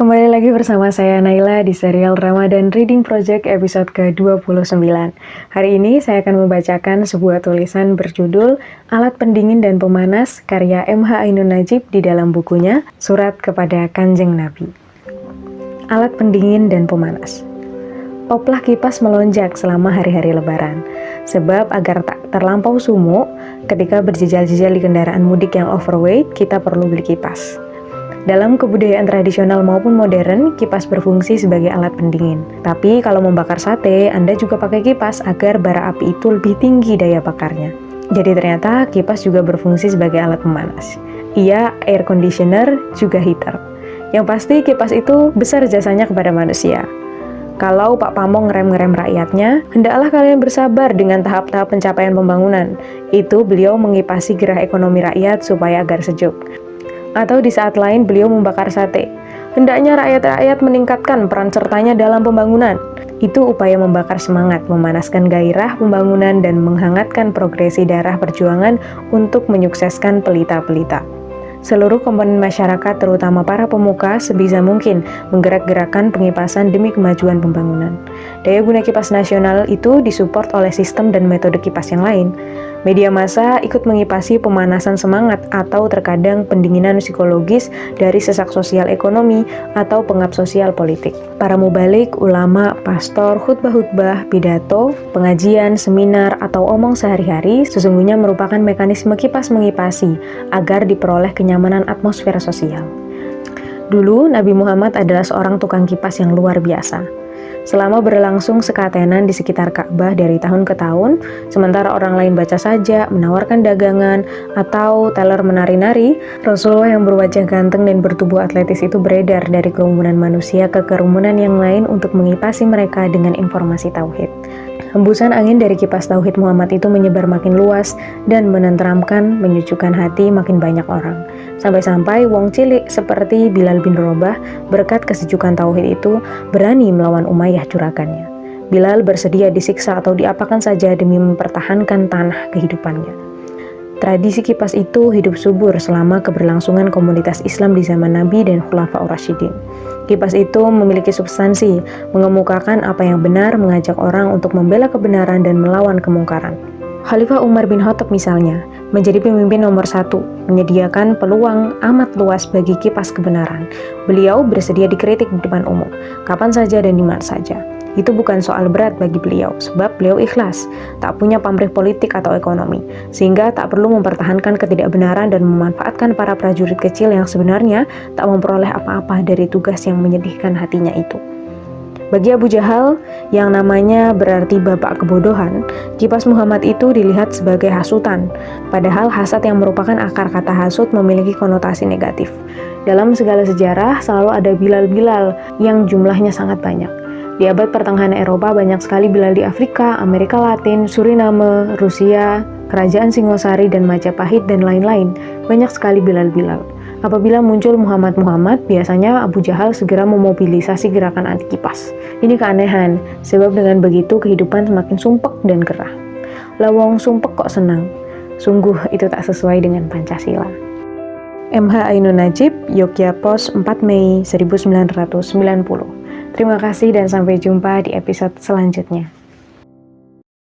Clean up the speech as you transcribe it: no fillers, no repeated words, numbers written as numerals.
Kembali lagi bersama saya Naila di serial Ramadan Reading Project episode ke-29. Hari ini saya akan membacakan sebuah tulisan berjudul Alat Pendingin dan Pemanas karya M.H. Ainun Nadjib di dalam bukunya Surat kepada Kanjeng Nabi. Alat pendingin dan pemanas. Oplah kipas melonjak selama hari-hari lebaran, sebab agar tak terlampau sumuk, ketika berjejal-jejal di kendaraan mudik yang overweight, kita perlu beli kipas. Dalam kebudayaan tradisional maupun modern, kipas berfungsi sebagai alat pendingin. Tapi kalau membakar sate, Anda juga pakai kipas agar bara api itu lebih tinggi daya bakarnya. Jadi ternyata kipas juga berfungsi sebagai alat pemanas. Ia air conditioner, juga heater. Yang pasti kipas itu besar jasanya kepada manusia. Kalau Pak Pamo ngerem-ngerem rakyatnya, hendaklah kalian bersabar dengan tahap-tahap pencapaian pembangunan. Itu beliau mengipasi gerah ekonomi rakyat supaya agar sejuk. Atau di saat lain beliau membakar sate. Hendaknya rakyat-rakyat meningkatkan peran sertanya dalam pembangunan. Itu upaya membakar semangat, memanaskan gairah pembangunan, dan menghangatkan progresi darah perjuangan untuk menyukseskan pelita-pelita. Seluruh komponen masyarakat, terutama para pemuka, sebisa mungkin menggerak-gerakkan pengipasan demi kemajuan pembangunan. Daya guna kipas nasional itu disupport oleh sistem dan metode kipas yang lain. Media massa ikut mengipasi pemanasan semangat atau terkadang pendinginan psikologis dari sesak sosial ekonomi atau pengap sosial politik. Para mubalik, ulama, pastor, khutbah-khutbah, pidato, pengajian, seminar, atau omong sehari-hari sesungguhnya merupakan mekanisme kipas mengipasi agar diperoleh kenyamanan atmosfer sosial. Dulu, Nabi Muhammad adalah seorang tukang kipas yang luar biasa. Selama berlangsung sekatenan di sekitar Ka'bah dari tahun ke tahun, sementara orang lain baca saja, menawarkan dagangan, atau teller menari-nari, Rasulullah yang berwajah ganteng dan bertubuh atletis itu beredar dari kerumunan manusia ke kerumunan yang lain untuk mengipasi mereka dengan informasi tauhid. Hembusan angin dari kipas tauhid Muhammad itu menyebar makin luas dan menenteramkan, menyejukkan hati makin banyak orang. Sampai-sampai wong cilik seperti Bilal bin Rabah berkat kesejukan tauhid itu berani melawan Umayyah juragannya. Bilal bersedia disiksa atau diapakan saja demi mempertahankan tanah kehidupannya. Tradisi kipas itu hidup subur selama keberlangsungan komunitas Islam di zaman Nabi dan Khulafaur Rasyidin. Kipas itu memiliki substansi, mengemukakan apa yang benar, mengajak orang untuk membela kebenaran dan melawan kemungkaran. Khalifah Umar bin Khattab misalnya, menjadi pemimpin nomor 1, menyediakan peluang amat luas bagi kipas kebenaran. Beliau bersedia dikritik di depan umum, kapan saja dan di mana saja. Itu bukan soal berat bagi beliau, sebab beliau ikhlas, tak punya pamrih politik atau ekonomi, sehingga tak perlu mempertahankan ketidakbenaran dan memanfaatkan para prajurit kecil yang sebenarnya tak memperoleh apa-apa dari tugas yang menyedihkan hatinya itu. Bagi Abu Jahal, yang namanya berarti bapak kebodohan, kipas Muhammad itu dilihat sebagai hasutan, padahal hasad yang merupakan akar kata hasud memiliki konotasi negatif. Dalam segala sejarah, selalu ada Bilal-Bilal yang jumlahnya sangat banyak. Di abad pertengahan Eropa banyak sekali Bilal di Afrika, Amerika Latin, Suriname, Rusia, Kerajaan Singosari dan Majapahit dan lain-lain. Banyak sekali Bilal-Bilal. Apabila muncul Muhammad, biasanya Abu Jahal segera memobilisasi gerakan anti kipas. Ini keanehan, sebab dengan begitu kehidupan semakin sumpek dan gerah. Lawong sumpek kok senang? Sungguh itu tak sesuai dengan Pancasila. M.H. Ainun Nadjib, Yogyakarta, 4 Mei 1990. Terima kasih dan sampai jumpa di episode selanjutnya.